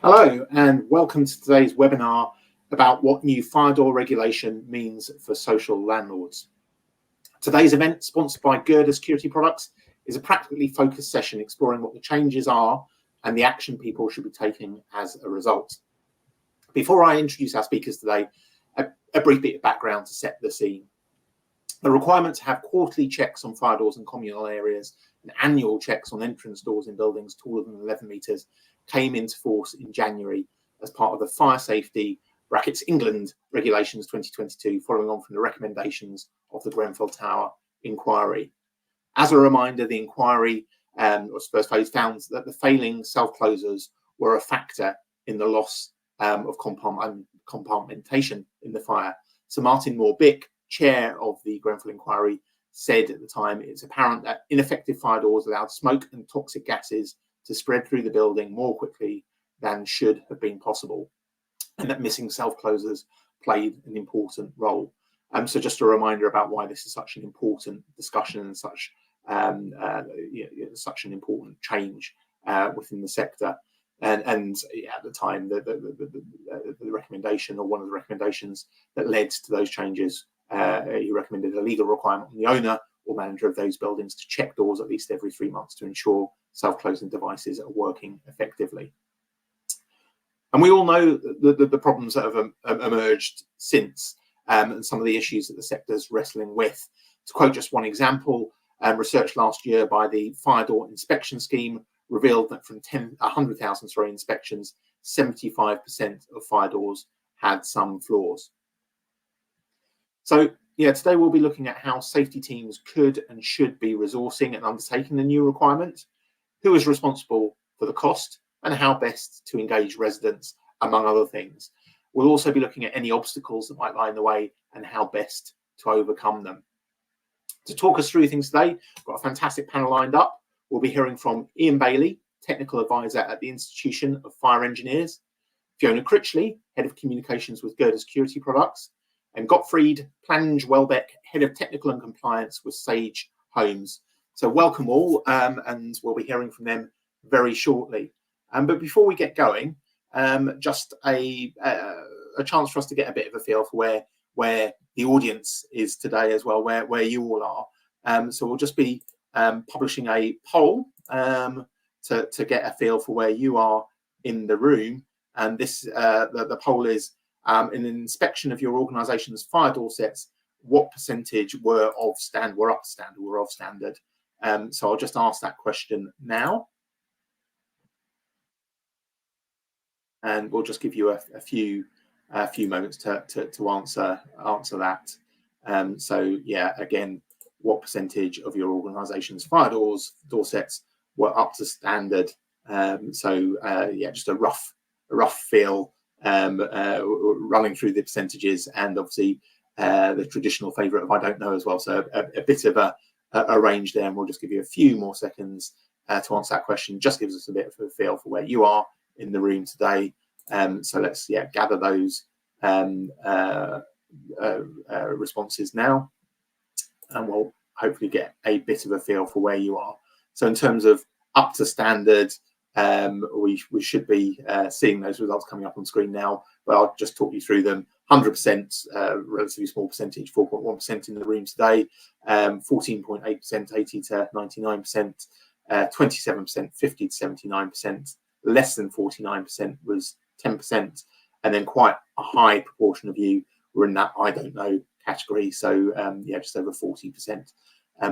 Hello and welcome to today's webinar about what new fire door regulation means for social landlords. Today's event, sponsored by Girder Security Products, is a practically focused session exploring what the changes are and the action people should be taking as a result. Before I introduce our speakers today, a brief bit of background to set the scene. The requirement to have quarterly checks on fire doors in communal areas and annual checks on entrance doors in buildings taller than 11 metres came into force in January as part of the Fire Safety (England) Regulations 2022, following on from the recommendations of the Grenfell Tower inquiry. As a reminder, the inquiry, or first phase, found that the failing self-closers were a factor in the loss of compartmentation in the fire. So Martin Moore-Bick, chair of the Grenfell inquiry, said at the time it's apparent that ineffective fire doors allowed smoke and toxic gases to spread through the building more quickly than should have been possible, and that missing self-closers played an important role. So just a reminder about why this is such an important discussion and such such an important change within the sector. And at the time, the recommendation, or one of the recommendations that led to those changes, he recommended a legal requirement on the owner or manager of those buildings to check doors at least every 3 months to ensure self-closing devices are working effectively. And we all know the problems that have emerged since, and some of the issues that the sector is wrestling with. To quote just one example, research last year by the Fire Door Inspection Scheme revealed that from 100,000 inspections, 75% of fire doors had some flaws. So today we'll be looking at how safety teams could and should be resourcing and undertaking the new requirement, who is responsible for the cost, and how best to engage residents, among other things. We'll also be looking at any obstacles that might lie in the way and how best to overcome them. To talk us through things today, we've got a fantastic panel lined up. We'll be hearing from Ian Bailey, Technical Advisor at the Institution of Fire Engineers, Fiona Critchley, Head of Communications with Girder Security Products, and Gottfried Plange-Welbeck, Head of Technical and Compliance with Sage Homes. So welcome all, and we'll be hearing from them very shortly. But before we get going, just a chance for us to get a bit of a feel for where the audience is today as well, where you all are. So we'll just be publishing a poll to get a feel for where you are in the room. And this the poll is, in an inspection of your organisation's fire door sets, what percentage were up to standard, were of standard? So I'll just ask that question now, and we'll just give you a few moments to answer that. So yeah, again, what percentage of your organisation's fire door sets were up to standard? Just a rough feel, running through the percentages, and obviously the traditional favourite of I don't know as well. So a bit of a range there, and we'll just give you a few more seconds to answer that question. Just gives us a bit of a feel for where you are in the room today. So let's gather those responses now, and we'll hopefully get a bit of a feel for where you are. So in terms of up to standard, we should be seeing those results coming up on screen now, but I'll just talk you through them. 100%, relatively small percentage, 4.1% in the room today, 14.8%, 80 to 99%, 27%, 50 to 79%, less than 49% was 10%, and then quite a high proportion of you were in that I don't know category. So just over 40%.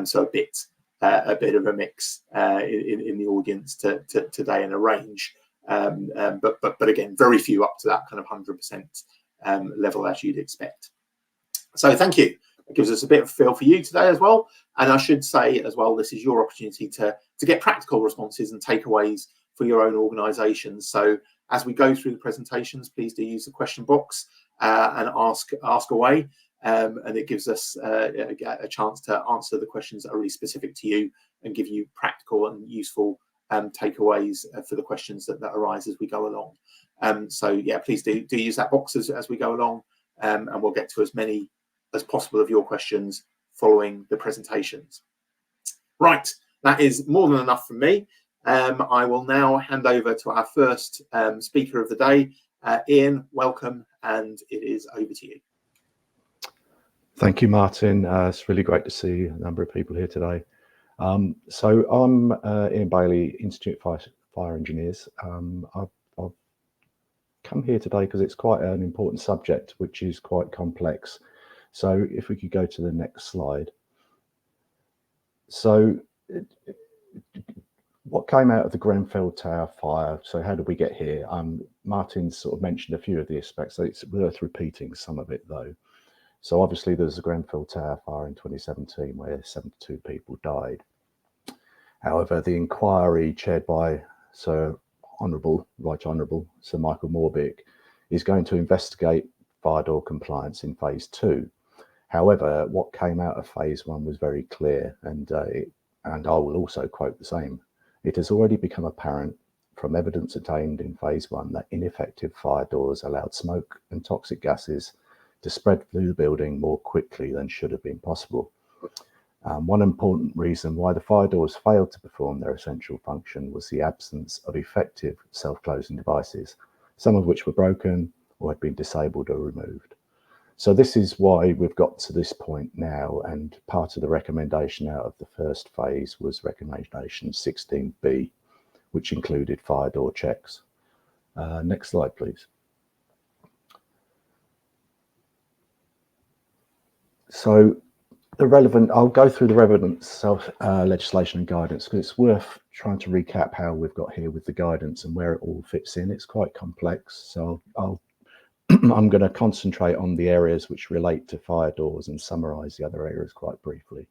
So a bit of a mix in the audience today, and a range, but again, very few up to that kind of 100% level as you'd expect. So thank you. It gives us a bit of a feel for you today as well. And I should say as well, this is your opportunity to get practical responses and takeaways for your own organisations. So as we go through the presentations, please do use the question box and ask away. And it gives us a chance to answer the questions that are really specific to you and give you practical and useful takeaways for the questions that arise as we go along. Please do use that box as we go along, and we'll get to as many as possible of your questions following the presentations. Right, that is more than enough from me. I will now hand over to our first speaker of the day. Ian, welcome, and it is over to you. Thank you, Martin. It's really great to see a number of people here today. So I'm Ian Bailey, Institute of Fire Engineers. I've come here today because it's quite an important subject, which is quite complex. So if we could go to the next slide. So what came out of the Grenfell Tower fire? So how did we get here? Martin sort of mentioned a few of the aspects, so it's worth repeating some of it though. So obviously there's the Grenfell Tower fire in 2017 where 72 people died. However, the inquiry chaired by Right Honourable Sir Michael Morbick is going to investigate fire door compliance in phase 2. However, what came out of phase 1 was very clear, and I will also quote the same. It has already become apparent from evidence attained in phase 1 that ineffective fire doors allowed smoke and toxic gases to spread through the building more quickly than should have been possible. One important reason why the fire doors failed to perform their essential function was the absence of effective self-closing devices, some of which were broken or had been disabled or removed. So this is why we've got to this point now, and part of the recommendation out of the first phase was recommendation 16B, which included fire door checks. Next slide, please. So I'll go through the relevant legislation and guidance because it's worth trying to recap how we've got here with the guidance and where it all fits in. It's quite complex, so I'm going to concentrate on the areas which relate to fire doors and summarise the other areas quite briefly.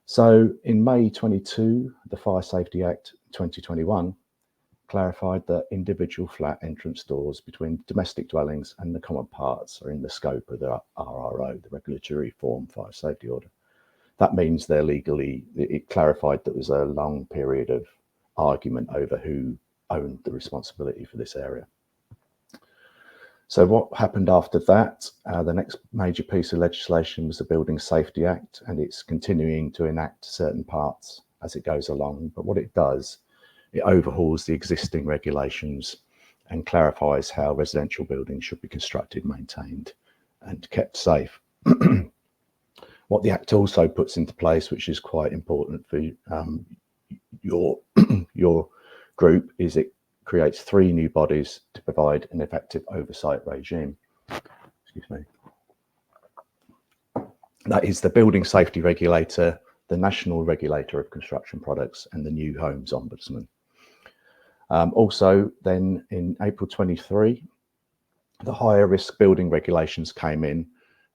So in May 22, the Fire Safety Act 2021 clarified that individual flat entrance doors between domestic dwellings and the common parts are in the scope of the RRO, the Regulatory Reform Fire Safety Order. That means they're legally, it clarified that there was a long period of argument over who owned the responsibility for this area. So what happened after that? The next major piece of legislation was the Building Safety Act, and it's continuing to enact certain parts as it goes along. But what it does, it overhauls the existing regulations and clarifies how residential buildings should be constructed, maintained, and kept safe. What the Act also puts into place, which is quite important for your group, is it creates 3 new bodies to provide an effective oversight regime. Excuse me. That is the Building Safety Regulator, the National Regulator of Construction Products, and the New Homes Ombudsman. Also, then in April 23, the higher risk building regulations came in,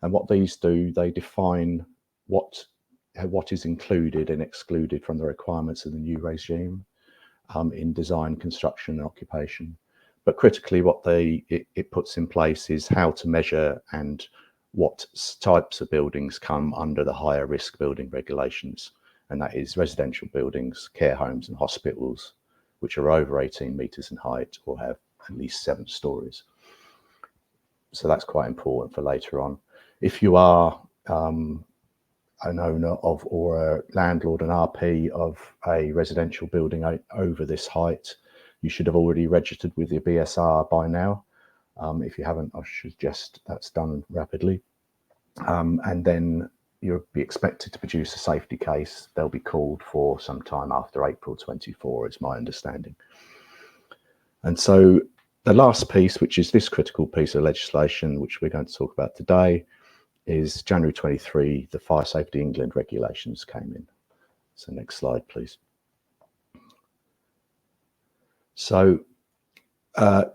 and what these do, they define what is included and excluded from the requirements of the new regime in design, construction, and occupation. But critically, what it puts in place is how to measure and what types of buildings come under the higher risk building regulations, and that is residential buildings, care homes, and hospitals, which are over 18 metres in height or have at least 7 stories. So that's quite important for later on. If you are an owner of or a landlord, an RP of a residential building over this height, you should have already registered with your BSR by now. If you haven't, I should suggest that's done rapidly. And then you'll be expected to produce a safety case. They'll be called for sometime after April 24, is my understanding. And so the last piece, which is this critical piece of legislation, which we're going to talk about today, is January 23, the Fire Safety England regulations came in. So next slide, please. So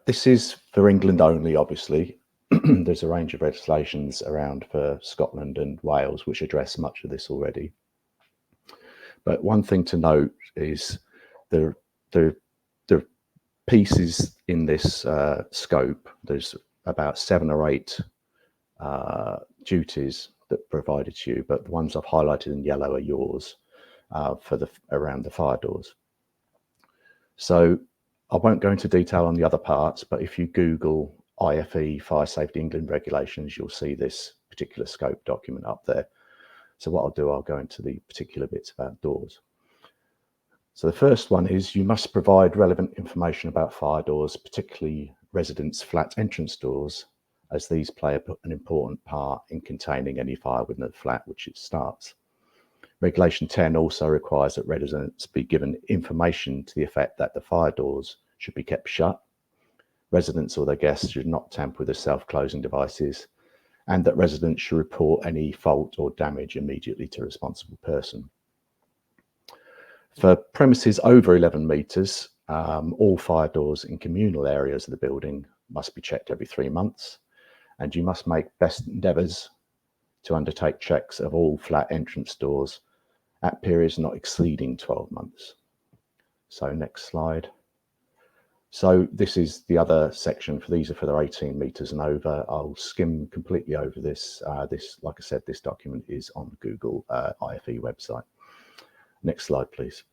this is for England only, obviously. There's a range of legislations around for Scotland and Wales, which address much of this already. But one thing to note is the pieces in this scope. There's about 7 or 8 duties that are provided to you, but the ones I've highlighted in yellow are yours for around the fire doors. So I won't go into detail on the other parts, but if you Google IFE Fire Safety England regulations, you'll see this particular scope document up there. So what I'll do, I'll go into the particular bits about doors. So the first one is you must provide relevant information about fire doors, particularly residents' flat entrance doors, as these play an important part in containing any fire within the flat which it starts. Regulation 10 also requires that residents be given information to the effect that the fire doors should be kept shut, residents or their guests should not tamper with the self-closing devices, and that residents should report any fault or damage immediately to a responsible person. For premises over 11 metres, all fire doors in communal areas of the building must be checked every 3 months, and you must make best endeavours to undertake checks of all flat entrance doors at periods not exceeding 12 months. So next slide. So this is the other section. These are for the 18 metres and over. I'll skim completely over this. Like I said, this document is on Google IFE website. Next slide, please.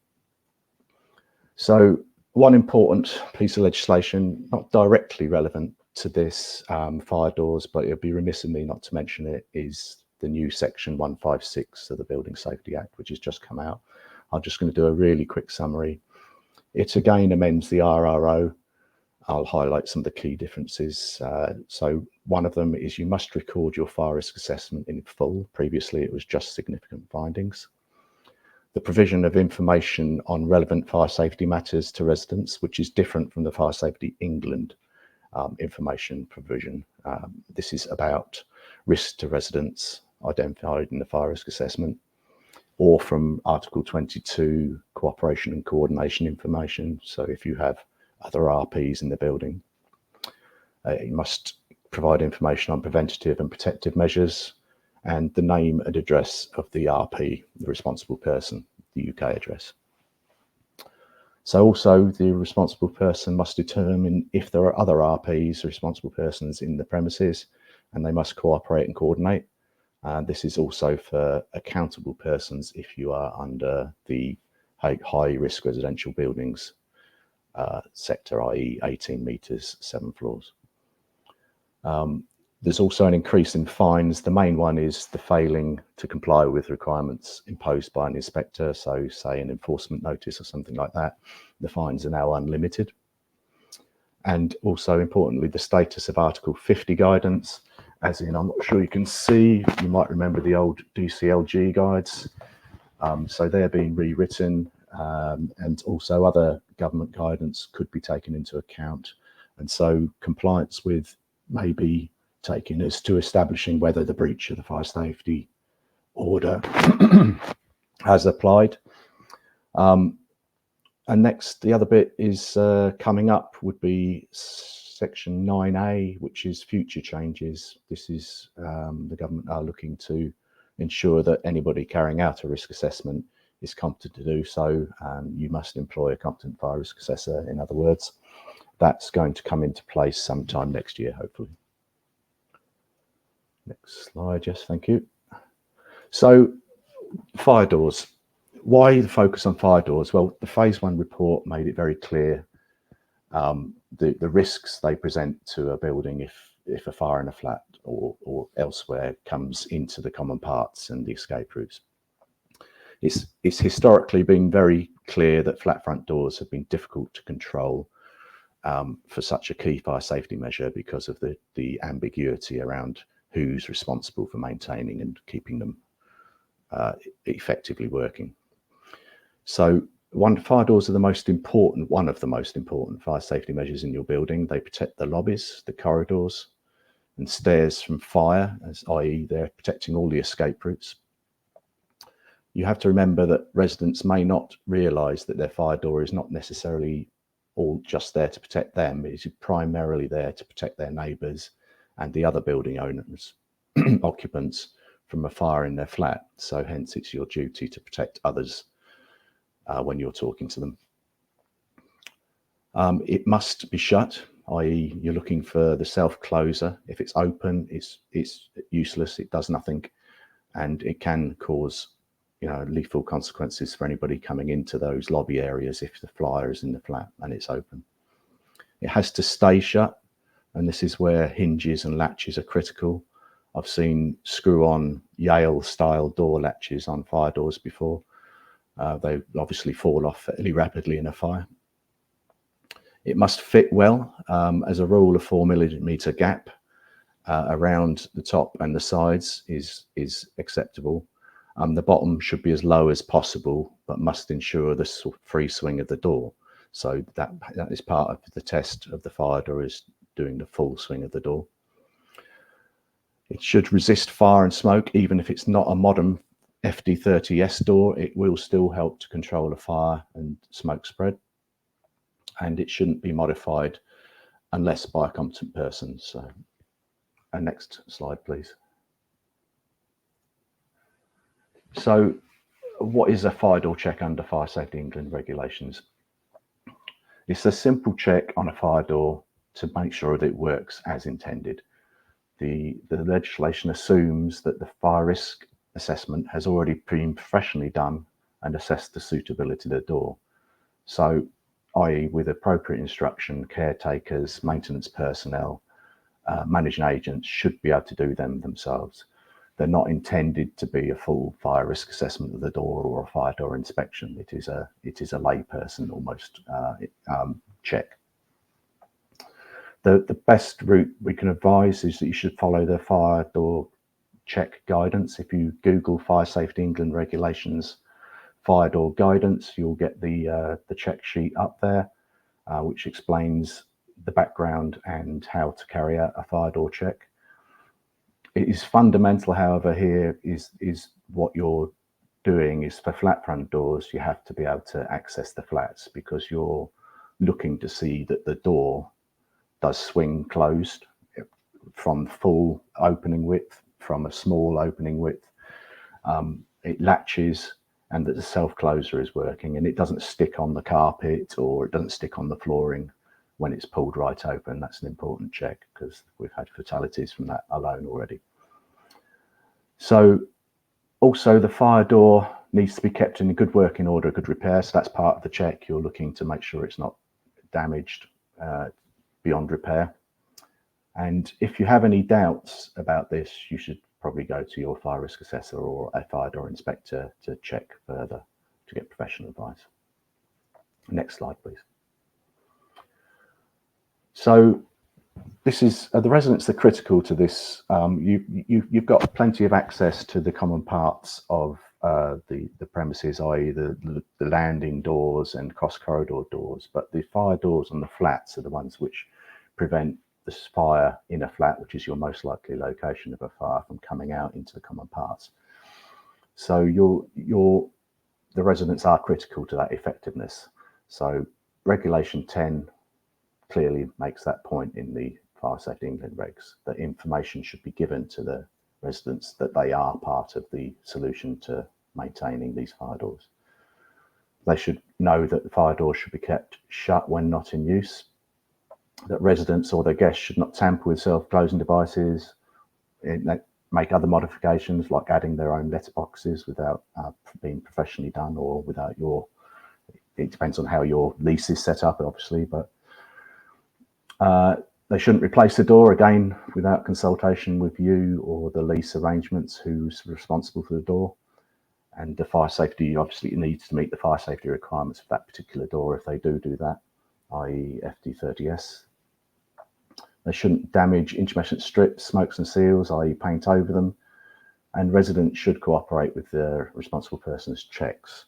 So one important piece of legislation, not directly relevant to this fire doors, but it'd be remiss of me not to mention it, is the new section 156 of the Building Safety Act, which has just come out. I'm just going to do a really quick summary. It again amends the RRO. I'll highlight some of the key differences. So one of them is you must record your fire risk assessment in full. Previously, it was just significant findings. The provision of information on relevant fire safety matters to residents, which is different from the Fire Safety England information provision. This is about risk to residents identified in the fire risk assessment, or from Article 22, cooperation and coordination information. So if you have other RPs in the building, you must provide information on preventative and protective measures, and the name and address of the RP, the responsible person, the UK address. So also the responsible person must determine if there are other RPs, responsible persons in the premises, and they must cooperate and coordinate. This is also for accountable persons if you are under the high risk residential buildings sector, i.e. 18 metres, 7 floors. There's also an increase in fines. The main one is the failing to comply with requirements imposed by an inspector. So say an enforcement notice or something like that. The fines are now unlimited. And also importantly, the status of Article 50 guidance, as in, I'm not sure you can see, you might remember the old DCLG guides. So they're being rewritten, and also other government guidance could be taken into account. And so compliance with may be taken as to establishing whether the breach of the fire safety order has applied. And next, the other bit is coming up would be section 9A, which is future changes. This is the government are looking to ensure that anybody carrying out a risk assessment is competent to do so. You must employ a competent fire risk assessor, in other words. That's going to come into place sometime next year, hopefully. Next slide, yes, thank you. So fire doors. Why the focus on fire doors? Well, the phase 1 report made it very clear the risks they present to a building if a fire in a flat or elsewhere comes into the common parts and the escape routes. It's historically been very clear that flat front doors have been difficult to control for such a key fire safety measure because of the ambiguity around who's responsible for maintaining and keeping them effectively working. So fire doors are one of the most important fire safety measures in your building. They protect the lobbies, the corridors and stairs from fire, i.e. they're protecting all the escape routes. You have to remember that residents may not realise that their fire door is not necessarily all just there to protect them. It is primarily there to protect their neighbours and the other building owners, occupants, from a fire in their flat. So hence it's your duty to protect others when you're talking to them. It must be shut, i.e. you're looking for the self-closer. If it's open, it's useless, it does nothing, and it can cause lethal consequences for anybody coming into those lobby areas if the flyer is in the flat and it's open. It has to stay shut, and this is where hinges and latches are critical. I've seen screw-on Yale-style door latches on fire doors before. They obviously fall off fairly rapidly in a fire. It must fit well. As a rule, a 4mm gap around the top and the sides is acceptable. The bottom should be as low as possible, but must ensure the free swing of the door. So that is part of the test of the fire door, is doing the full swing of the door. It should resist fire and smoke. Even if it's not a modern FD30S door, it will still help to control a fire and smoke spread. And it shouldn't be modified unless by a competent person. So, next slide, please. So, what is a fire door check under Fire Safety England regulations? It's a simple check on a fire door to make sure that it works as intended. The legislation assumes that the fire risk assessment has already been professionally done and assessed the suitability of the door. So, i.e. with appropriate instruction, caretakers, maintenance personnel, managing agents should be able to do them themselves. They're not intended to be a full fire risk assessment of the door or a fire door inspection. It is a layperson almost check. The best route we can advise is that you should follow the fire door check guidance. If you Google Fire Safety England regulations fire door guidance, you'll get the check sheet up there, which explains the background and how to carry out a fire door check. It is fundamental, however, here is what you're doing is for flat front doors, you have to be able to access the flats, because you're looking to see that the door does swing closed from full opening width, from a small opening width. It latches, and that the self-closer is working, and it doesn't stick on the carpet or it doesn't stick on the flooring when it's pulled right open. That's an important check, because we've had fatalities from that alone already. So also the fire door needs to be kept in good working order, good repair. So that's part of the check. You're looking to make sure it's not damaged beyond repair. And if you have any doubts about this, you should probably go to your fire risk assessor or a fire door inspector to check further, to get professional advice. Next slide, please. So this is the residents are critical to this. You've got plenty of access to the common parts of the premises, i.e. the landing doors and cross corridor doors, but the fire doors on the flats are the ones which prevent this fire in a flat, which is your most likely location of a fire, from coming out into the common parts. So the residents are critical to that effectiveness. So Regulation 10 clearly makes that point in the Fire Safety England regs, that information should be given to the residents that they are part of the solution to maintaining these fire doors. They should know that the fire doors should be kept shut when not in use, that residents or their guests should not tamper with self-closing devices, make other modifications like adding their own letterboxes without being professionally done, or without it depends on how your lease is set up, obviously, but they shouldn't replace the door, again, without consultation with you or the lease arrangements, who's responsible for the door. And the fire safety obviously needs to meet the fire safety requirements for that particular door if they do that, i.e. FD30S. They shouldn't damage intermittent strips, smokes and seals, i.e. paint over them. And residents should cooperate with their responsible person's checks.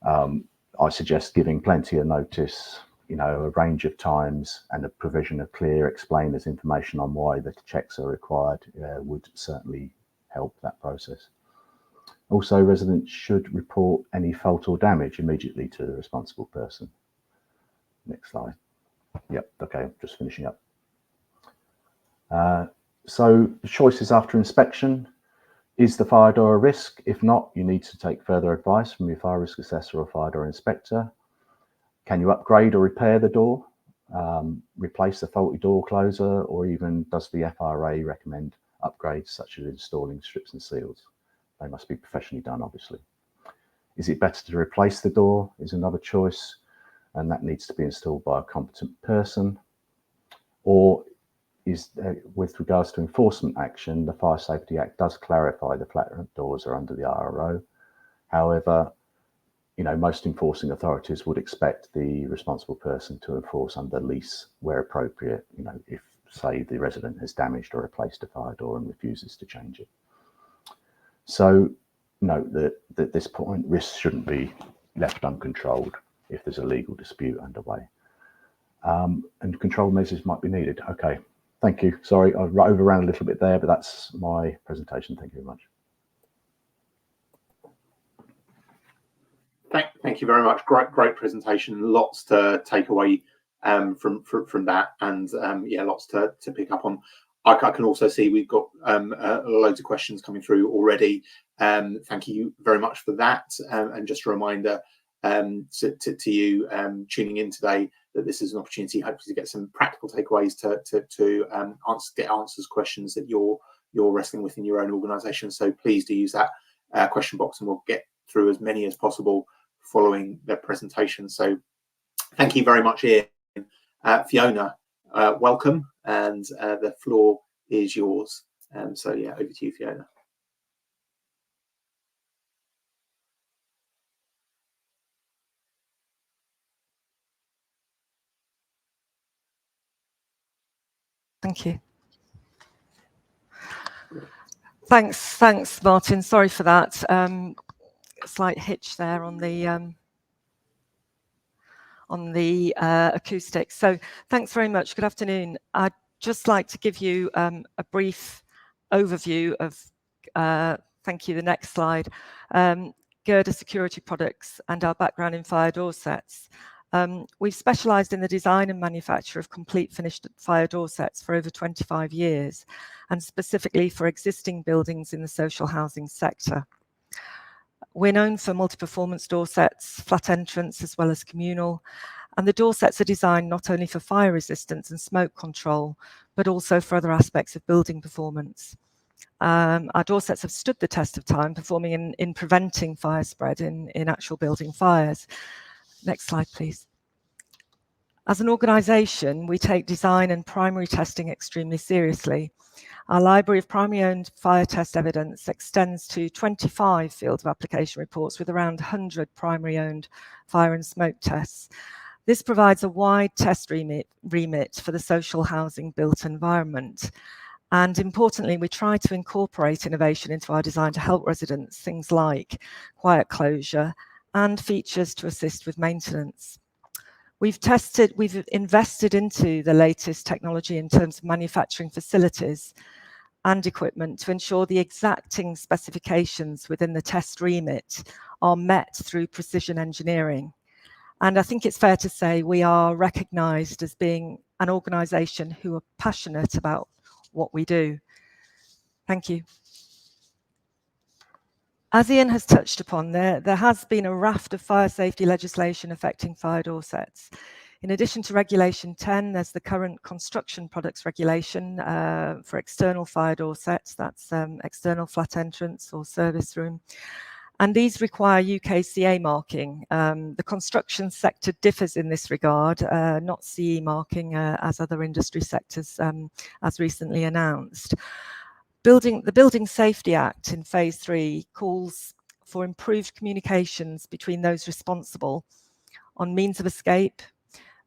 I suggest giving plenty of notice, a range of times, and a provision of clear explainers information on why the checks are required would certainly help that process. Also, residents should report any fault or damage immediately to the responsible person. Next slide. Yep, okay, just finishing up. So the choices after inspection: is the fire door a risk? If not, you need to take further advice from your fire risk assessor or fire door inspector. Can you upgrade or repair the door, replace the faulty door closer, or even does the FRA recommend upgrades such as installing strips and seals? They must be professionally done, obviously. Is it better to replace the door is another choice, and that needs to be installed by a competent person. Or is with regards to enforcement action, the Fire Safety Act does clarify the flat doors are under the RRO. However, most enforcing authorities would expect the responsible person to enforce under lease where appropriate, if, say, the resident has damaged or replaced a fire door and refuses to change it. So note that at this point, risks shouldn't be left uncontrolled if there's a legal dispute underway. And control measures might be needed. Okay, thank you. Sorry, I overran a little bit there, but that's my presentation. Thank you very much. Thank you very much. Great presentation. Lots to take away from that, and yeah, lots to pick up on. I can also see we've got loads of questions coming through already. Thank you very much for that. And just a reminder to you tuning in today that this is an opportunity, hopefully, to get some practical takeaways to get answers questions that you're wrestling with in your own organisation. So please do use that question box, and we'll get through as many as possible following the presentation. So thank you very much, Ian. Fiona, welcome, and the floor is yours. So yeah, over to you, Fiona. Thank you. Thanks, Martin. Sorry for that. Slight hitch there on the acoustics. So thanks very much. Good afternoon. I'd just like to give you a brief overview of, thank you, the next slide, Girder Security Products and our background in fire door sets. We've specialised in the design and manufacture of complete finished fire door sets for over 25 years, and specifically for existing buildings in the social housing sector. We're known for multi-performance door sets, flat entrance, as well as communal. And the door sets are designed not only for fire resistance and smoke control, but also for other aspects of building performance. Our door sets have stood the test of time, performing in preventing fire spread in actual building fires. Next slide, please. As an organisation, we take design and primary testing extremely seriously. Our library of primary-owned fire test evidence extends to 25 field of application reports with around 100 primary-owned fire and smoke tests. This provides a wide test remit for the social housing built environment. And importantly, we try to incorporate innovation into our design to help residents, things like quiet closure and features to assist with maintenance. We've invested into the latest technology in terms of manufacturing facilities and equipment to ensure the exacting specifications within the test remit are met through precision engineering. And I think it's fair to say we are recognised as being an organisation who are passionate about what we do. Thank you. As Ian has touched upon, there has been a raft of fire safety legislation affecting fire door sets. In addition to Regulation 10, there's the current construction products regulation for external fire door sets, that's external flat entrance or service room. And these require UKCA marking. The construction sector differs in this regard, not CE marking as other industry sectors as recently announced. The Building Safety Act in Phase 3 calls for improved communications between those responsible on means of escape,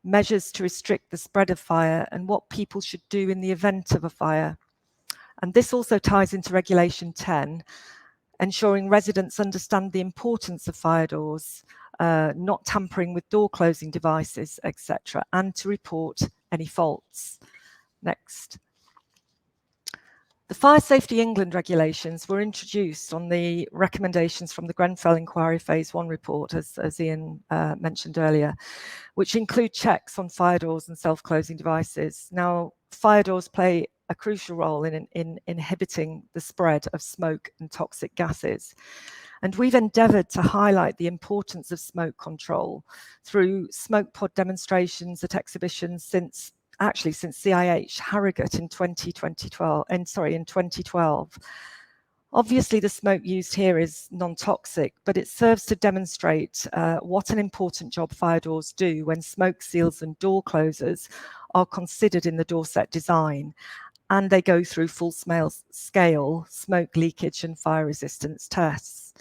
measures to restrict the spread of fire, and what people should do in the event of a fire. And this also ties into Regulation 10, ensuring residents understand the importance of fire doors, not tampering with door closing devices, etc., and to report any faults. Next. The Fire Safety England regulations were introduced on the recommendations from the Grenfell Inquiry Phase 1 report, as Ian mentioned earlier, which include checks on fire doors and self-closing devices. Now, fire doors play a crucial role in inhibiting the spread of smoke and toxic gases. And we've endeavoured to highlight the importance of smoke control through smoke pod demonstrations at exhibitions since CIH Harrogate in 2012. Obviously, the smoke used here is non-toxic, but it serves to demonstrate what an important job fire doors do when smoke seals and door closers are considered in the door set design, and they go through full scale smoke leakage and fire resistance tests.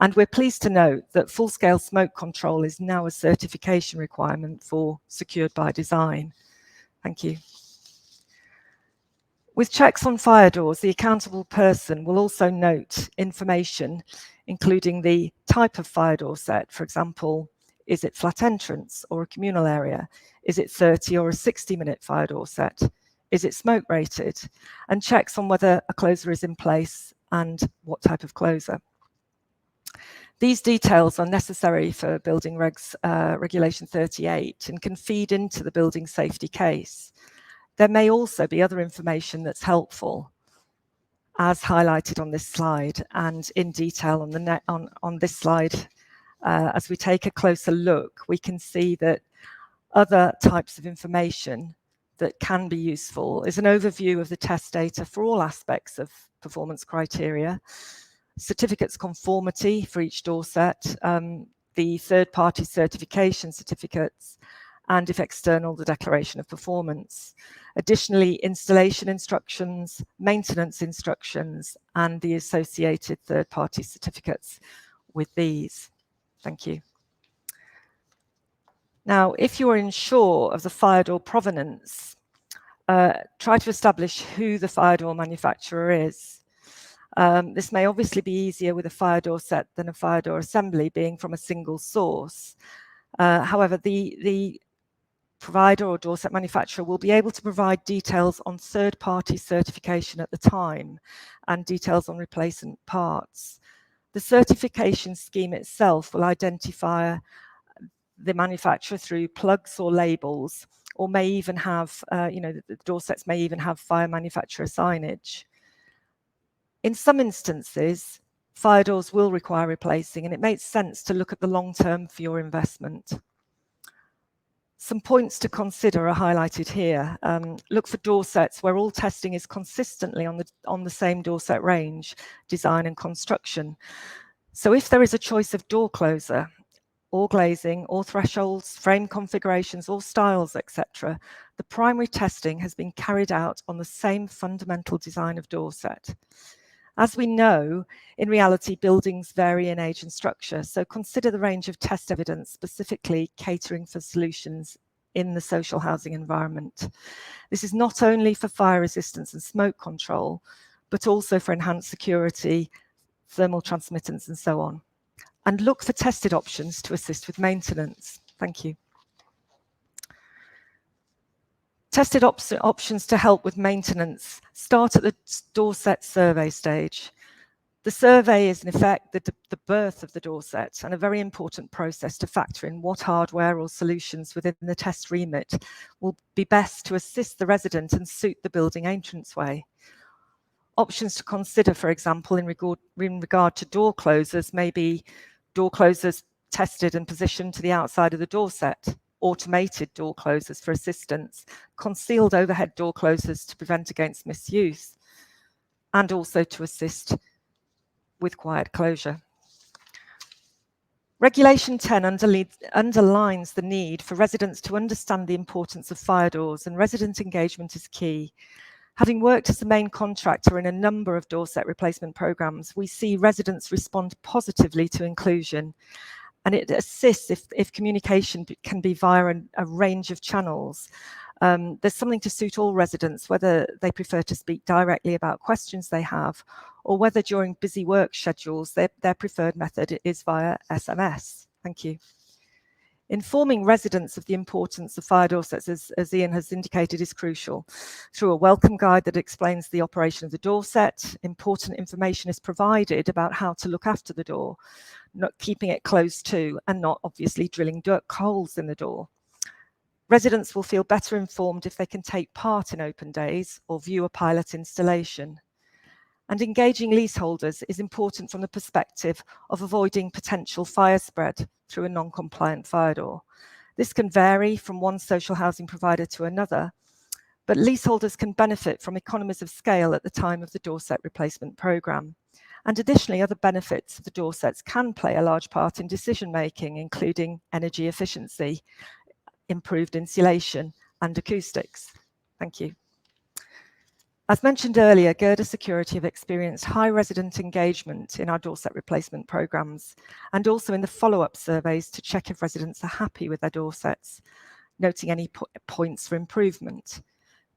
And we're pleased to note that full-scale smoke control is now a certification requirement for secured by design. Thank you. With checks on fire doors, the accountable person will also note information, including the type of fire door set. For example, is it flat entrance or a communal area? Is it 30 or a 60-minute fire door set? Is it smoke rated? And checks on whether a closer is in place and what type of closer. These details are necessary for Building Regs Regulation 38 and can feed into the building safety case. There may also be other information that's helpful, as highlighted on this slide and in detail on this slide. As we take a closer look, we can see that other types of information that can be useful is an overview of the test data for all aspects of performance criteria, certificates conformity for each door set, the third-party certification certificates, and if external, the declaration of performance. Additionally, installation instructions, maintenance instructions, and the associated third-party certificates with these. Thank you. Now, if you're unsure of the fire door provenance, try to establish who the fire door manufacturer is. This may obviously be easier with a fire door set than a fire door assembly being from a single source. However, the provider or door set manufacturer will be able to provide details on third-party certification at the time and details on replacement parts. The certification scheme itself will identify the manufacturer through plugs or labels, or may even have, the door sets may even have fire manufacturer signage. In some instances, fire doors will require replacing, and it makes sense to look at the long term for your investment. Some points to consider are highlighted here. Look for door sets where all testing is consistently on the same door set range, design and construction. So if there is a choice of door closer, or glazing, or thresholds, frame configurations, or styles, etc., the primary testing has been carried out on the same fundamental design of door set. As we know, in reality, buildings vary in age and structure, so consider the range of test evidence specifically catering for solutions in the social housing environment. This is not only for fire resistance and smoke control, but also for enhanced security, thermal transmittance, and so on. And look for tested options to assist with maintenance. Thank you. Tested options to help with maintenance start at the door set survey stage. The survey is in effect the birth of the door set, and a very important process to factor in what hardware or solutions within the test remit will be best to assist the resident and suit the building entranceway. Options to consider, for example, in regard to door closers may be door closers tested and positioned to the outside of the door set, automated door closers for assistance, concealed overhead door closers to prevent against misuse, and also to assist with quiet closure. Regulation 10 underlines the need for residents to understand the importance of fire doors, and resident engagement is key. Having worked as the main contractor in a number of door set replacement programs, we see residents respond positively to inclusion, and it assists if communication can be via a range of channels. There's something to suit all residents, whether they prefer to speak directly about questions they have, or whether during busy work schedules, their preferred method is via SMS. Thank you. Informing residents of the importance of fire door sets, as Ian has indicated, is crucial. Through a welcome guide that explains the operation of the door set, important information is provided about how to look after the door, not keeping it closed to, and not obviously drilling holes in the door. Residents will feel better informed if they can take part in open days or view a pilot installation. And engaging leaseholders is important from the perspective of avoiding potential fire spread through a non-compliant fire door. This can vary from one social housing provider to another, but leaseholders can benefit from economies of scale at the time of the door set replacement programme. And additionally, other benefits of the door sets can play a large part in decision making, including energy efficiency, improved insulation, and acoustics. Thank you. As mentioned earlier, Girder Security have experienced high resident engagement in our doorstep replacement programmes and also in the follow-up surveys to check if residents are happy with their doorsets, noting any points for improvement.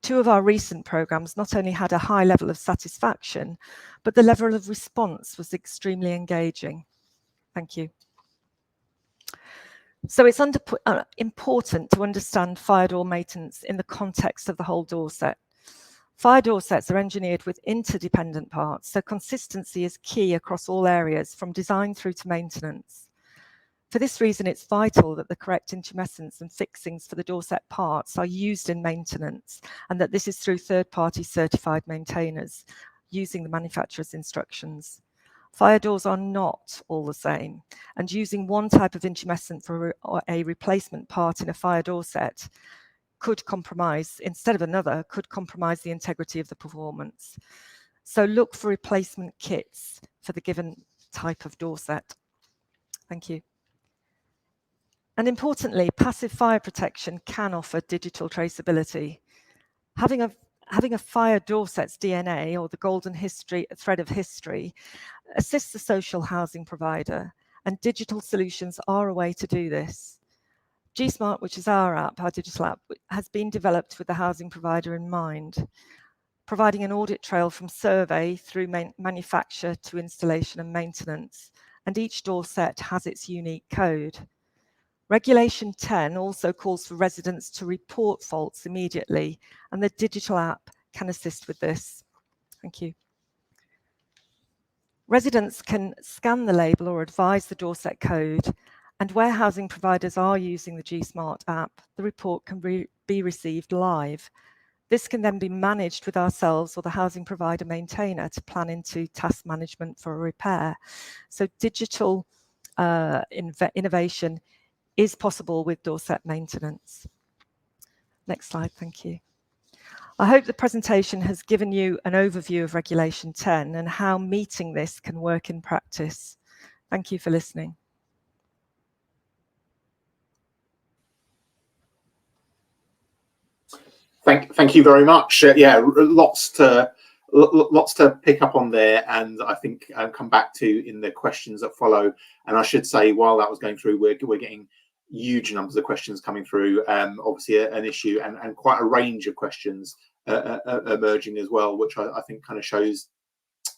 2 of our recent programmes not only had a high level of satisfaction, but the level of response was extremely engaging. Thank you. So it's important to understand fire door maintenance in the context of the whole doorset. Fire door sets are engineered with interdependent parts, so consistency is key across all areas, from design through to maintenance. For this reason, it's vital that the correct intumescents and fixings for the doorset parts are used in maintenance, and that this is through third-party certified maintainers using the manufacturer's instructions. Fire doors are not all the same, and using one type of intumescent for a replacement part in a fire door set could compromise, instead of another, could compromise the integrity of the performance. So look for replacement kits for the given type of door set. Thank you. And importantly, passive fire protection can offer digital traceability. Having a fire door set's DNA, or the golden thread of history, assists the social housing provider, and digital solutions are a way to do this. G-Smart, which is our app, our digital app, has been developed with the housing provider in mind, providing an audit trail from survey through manufacture to installation and maintenance, and each door set has its unique code. Regulation 10 also calls for residents to report faults immediately, and the digital app can assist with this. Thank you. Residents can scan the label or advise the door set code, and where housing providers are using the G-Smart app, the report can be received live. This can then be managed with ourselves or the housing provider maintainer to plan into task management for a repair. So digital innovation is possible with door set maintenance. Next slide, thank you. I hope the presentation has given you an overview of Regulation 10 and how meeting this can work in practice. Thank you for listening. Thank you very much. Yeah, lots to pick up on there, and I think come back to in the questions that follow. And I should say, while that was going through, we're getting huge numbers of questions coming through. Obviously, an issue and quite a range of questions emerging as well, which I think kind of shows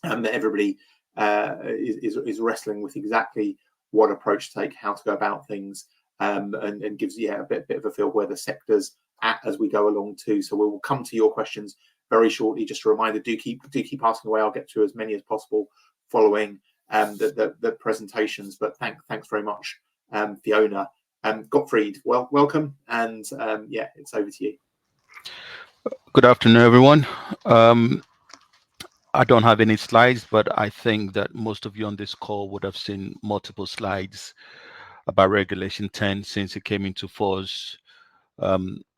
that everybody is wrestling with exactly what approach to take, how to go about things, and gives a bit of a feel where the sector's at as we go along too. So we will come to your questions very shortly. Just a reminder, do keep asking away. I'll get to as many as possible following the presentations. But thanks very much, Fiona. Gottfried, welcome, and yeah, it's over to you. Good afternoon, everyone. I don't have any slides, but I think that most of you on this call would have seen multiple slides about Regulation 10 since it came into force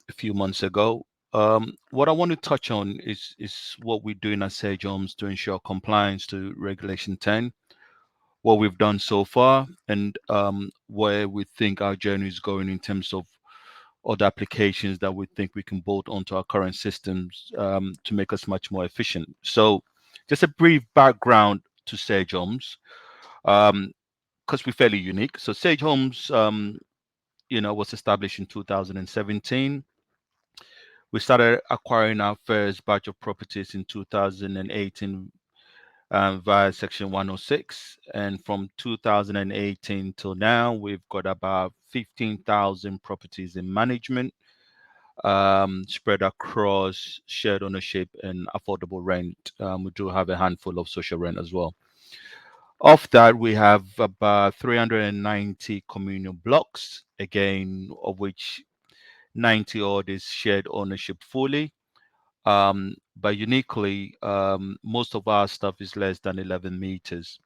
a few months ago. What I want to touch on is what we're doing at Sage Homes to ensure compliance to Regulation 10, what we've done so far, and where we think our journey is going in terms of other applications that we think we can bolt onto our current systems to make us much more efficient. So just a brief background to Sage Homes, because we're fairly unique. So Sage Homes, was established in 2017. We started acquiring our first batch of properties in 2018 via Section 106. And from 2018 till now, we've got about 15,000 properties in management, spread across shared ownership and affordable rent. We do have a handful of social rent as well. Of that, we have about 390 communal blocks, again, of which 90 odd is shared ownership fully. But uniquely, most of our stuff is less than 11 meters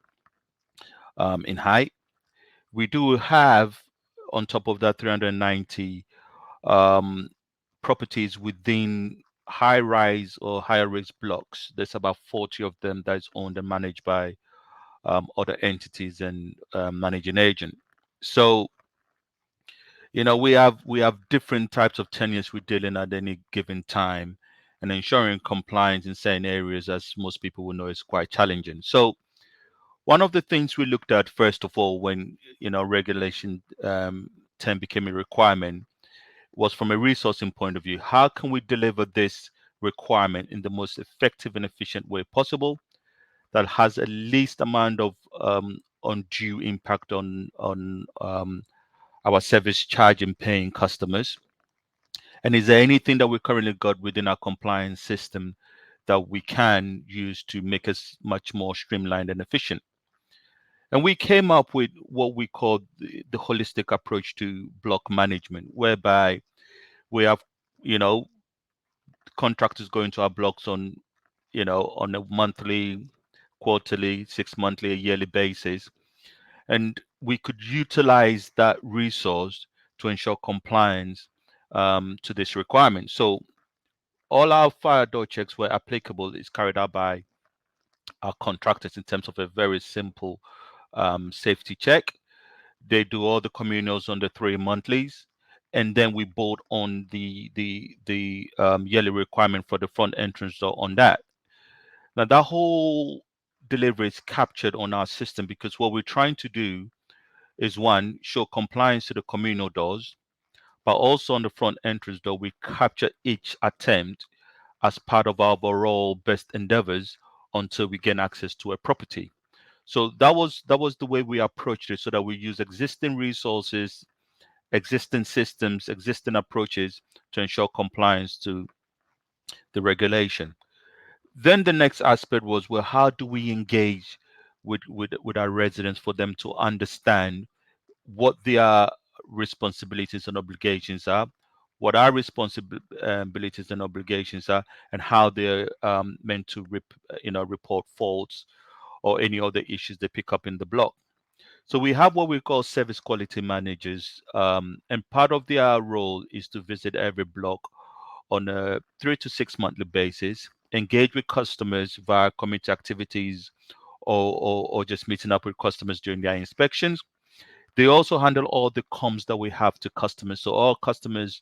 in height. We do have, on top of that, 390 properties within high-rise or higher-risk blocks. There's about 40 of them that is owned and managed by other entities and managing agent. So, we have different types of tenures we're dealing at any given time, and ensuring compliance in certain areas, as most people will know, is quite challenging. So one of the things we looked at, first of all, when Regulation 10 became a requirement, was from a resourcing point of view. How can we deliver this requirement in the most effective and efficient way possible that has the least amount of undue impact on our service charge and paying customers? And is there anything that we currently got within our compliance system that we can use to make us much more streamlined and efficient? And we came up with what we call the holistic approach to block management, whereby we have, contractors going to our blocks on a monthly, quarterly, 6 monthly, a yearly basis. And we could utilize that resource to ensure compliance to this requirement. So all our fire door checks where applicable is carried out by our contractors in terms of a very simple safety check. They do all the communals on the 3 monthlies, and then we bolt on the yearly requirement for the front entrance door on that. Now that whole delivery is captured on our system, because what we're trying to do is, one, show compliance to the communal doors, but also on the front entrance door, we capture each attempt as part of our overall best endeavors until we gain access to a property. So that was the way we approached it, so that we use existing resources, existing systems, existing approaches to ensure compliance to the regulation. Then the next aspect was, well, how do we engage with our residents for them to understand what their responsibilities and obligations are, what our responsibilities and obligations are, and how they're meant to report faults or any other issues they pick up in the block. So we have what we call service quality managers, and part of their role is to visit every block on a 3 to 6 monthly basis, engage with customers via community activities, or just meeting up with customers during their inspections. They also handle all the comms that we have to customers. So all customers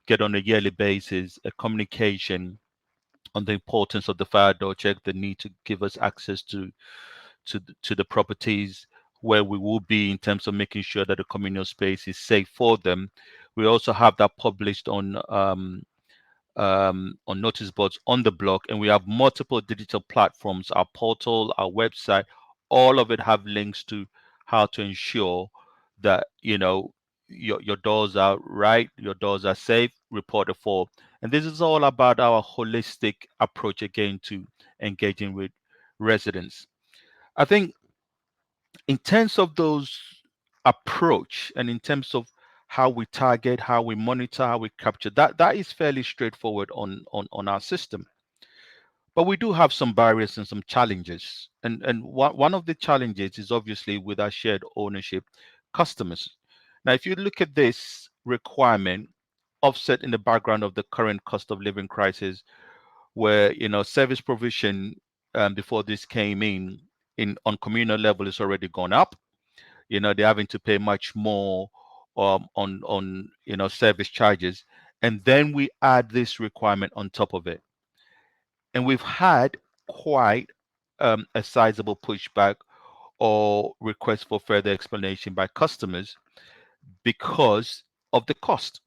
get on a yearly basis a communication on the importance of the fire door check, the need to give us access to the properties, where we will be in terms of making sure that the communal space is safe for them. We also have that published on notice boards on the block, and we have multiple digital platforms, our portal, our website, all of it have links to how to ensure that your doors are right, your doors are safe, reported for. And this is all about our holistic approach, again, to engaging with residents. I think in terms of those approach, and in terms of how we target, how we monitor, how we capture, that is fairly straightforward on our system. But we do have some barriers and some challenges. And one of the challenges is obviously with our shared ownership customers. Now, if you look at this requirement offset in the background of the current cost of living crisis, where service provision before this came in on communal level is already gone up. They're having to pay much more on service charges, and then we add this requirement on top of it, and we've had quite a sizable pushback or request for further explanation by customers because of the cost.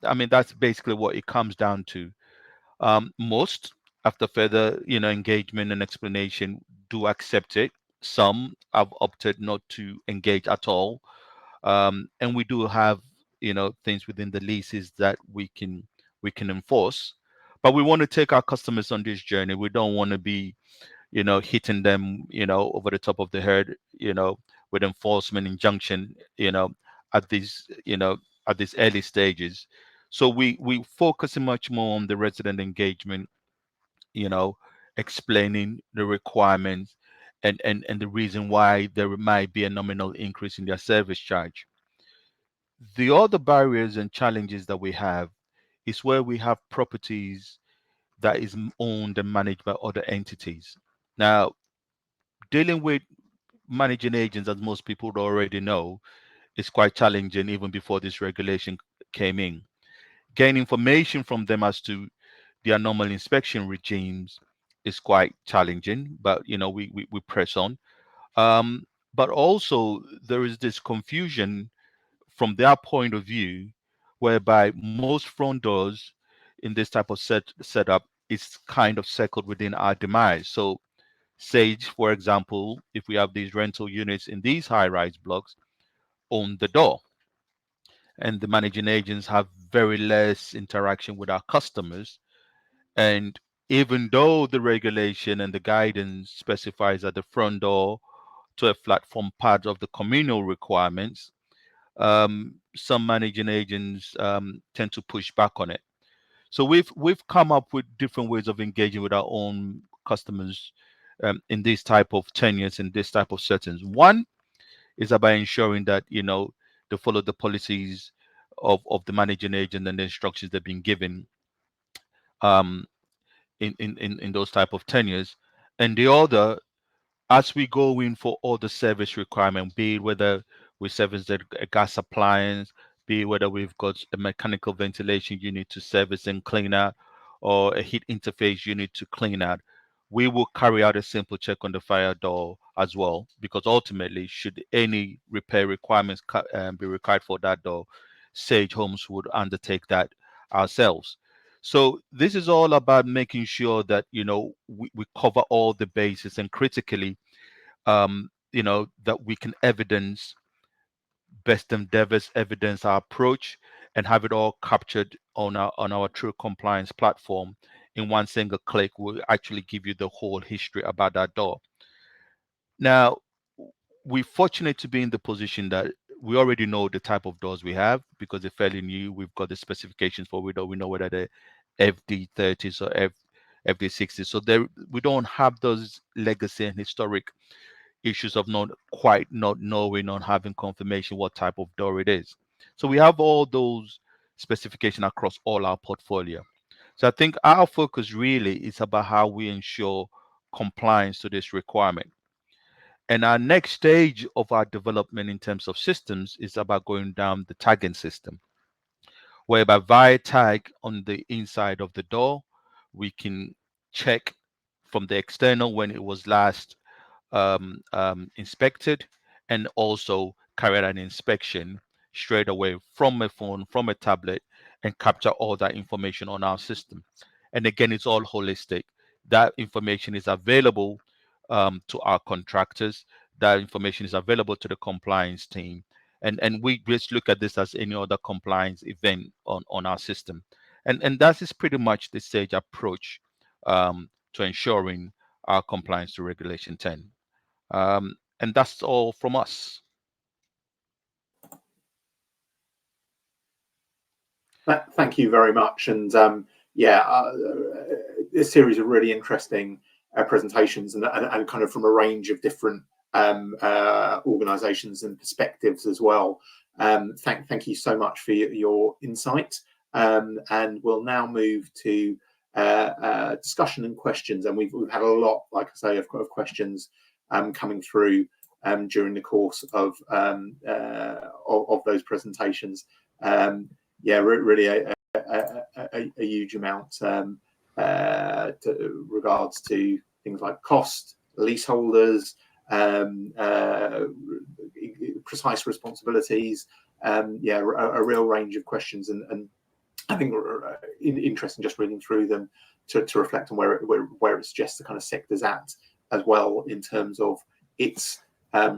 I mean, that's basically what it comes down to. Most, after further engagement and explanation, do accept it. Some have opted not to engage at all, and we do have things within the leases that we can enforce. But we want to take our customers on this journey. We don't want to be hitting them over the top of the head with enforcement injunction at these at these early stages. So we focusing much more on the resident engagement, explaining the requirements and the reason why there might be a nominal increase in their service charge. The other barriers and challenges that we have is where we have properties that is owned and managed by other entities. Now, dealing with managing agents, as most people already know, is quite challenging even before this regulation came in. Gain information from them as to their normal inspection regimes is quite challenging, but we press on. But also there is this confusion from their point of view, whereby most front doors in this type of setup is kind of circled within our demise. So Sage, for example, if we have these rental units in these high-rise blocks, own the door, and the managing agents have very less interaction with our customers. And even though the regulation and the guidance specifies that the front door to a flat form part of the communal requirements, some managing agents tend to push back on it. So we've come up with different ways of engaging with our own customers in this type of tenures and this type of settings. One is about ensuring that they follow the policies of the managing agent and the instructions they've been given um, in those type of tenures, and the other, as we go in for all the service requirement, be it whether we service a gas appliance, be it whether we've got a mechanical ventilation unit to service and clean out, or a heat interface unit to clean out, we will carry out a simple check on the fire door as well, because ultimately, should any repair requirements be required for that door, Sage Homes would undertake that ourselves. So this is all about making sure that we cover all the bases, and critically, that we can evidence best endeavors, evidence our approach, and have it all captured on our true compliance platform. In one single click, we'll actually give you the whole history about that door. Now, we're fortunate to be in the position that we already know the type of doors we have because they're fairly new. We've got the specifications for it. We know whether they're FD30s or FD60s. So we don't have those legacy and historic issues of not knowing, not having confirmation what type of door it is. So we have all those specifications across all our portfolio. So I think our focus really is about how we ensure compliance to this requirement. And our next stage of our development in terms of systems is about going down the tagging system, whereby via tag on the inside of the door, we can check from the external when it was last inspected, and also carry out an inspection straight away from a phone, from a tablet, and capture all that information on our system. And again, it's all holistic. That information is available to our contractors. That information is available to the compliance team. And we just look at this as any other compliance event on our system. And that is pretty much the Sage approach to ensuring our compliance to Regulation 10. And that's all from us. Thank you very much. And this series of really interesting presentations and kind of from a range of different organizations and perspectives as well. Thank you so much for your insight. And we'll now move to discussion and questions. And we've had a lot, like I say, of questions coming through during the course of those presentations. Really a huge amount regards to things like cost, leaseholders, precise responsibilities. A real range of questions, and I think interesting just reading through them to reflect on where it suggests the kind of sector's at as well in terms of its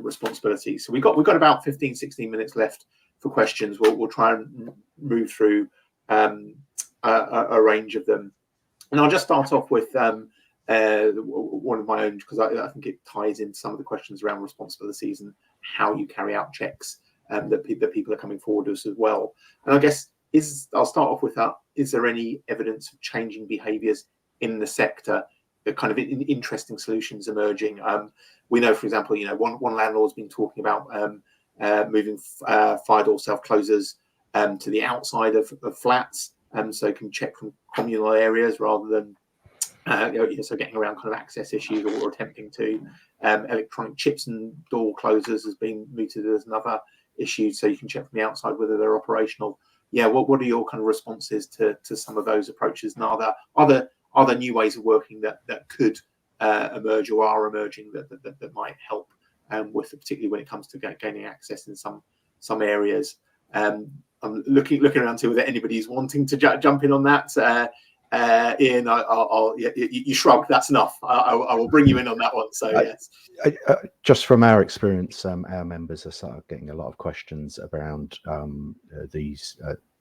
responsibilities. So we've got about 15-16 minutes left for questions. We'll try and move through a range of them, and I'll just start off with one of my own, because I think it ties in some of the questions around responsibilities and how you carry out checks that people are coming forward as well. And I guess I'll start off with that. Is there any evidence of changing behaviours in the sector? The kind of interesting solutions emerging. We know, for example, one landlord's been talking about moving fire door self closers to the outside of flats, so you can check from communal areas rather than so getting around kind of access issues or attempting to. Electronic chips and door closers has been mooted as another issue, so you can check from the outside whether they're operational. yeah, what are your kind of responses to some of those approaches, and are there new ways of working that could emerge or are emerging that might help with, particularly when it comes to gaining access in some areas? I'm looking around to see whether anybody's wanting to jump in on that. Ian, you shrug. That's enough. I will bring you in on that one. So yes. Just from our experience, our members are sort of getting a lot of questions around these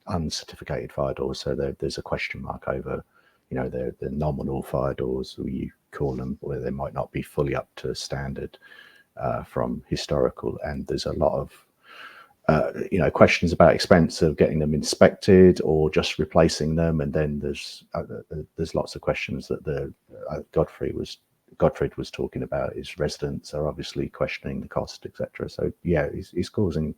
uncertificated fire doors. So there's a question mark over, you know, the nominal fire doors, or you call them, where they might not be fully up to standard from historical, and there's a lot of you know, questions about expense of getting them inspected or just replacing them, and then there's lots of questions that the Godfrey was talking about. Is residents are obviously questioning the cost, etc. So yeah, it's causing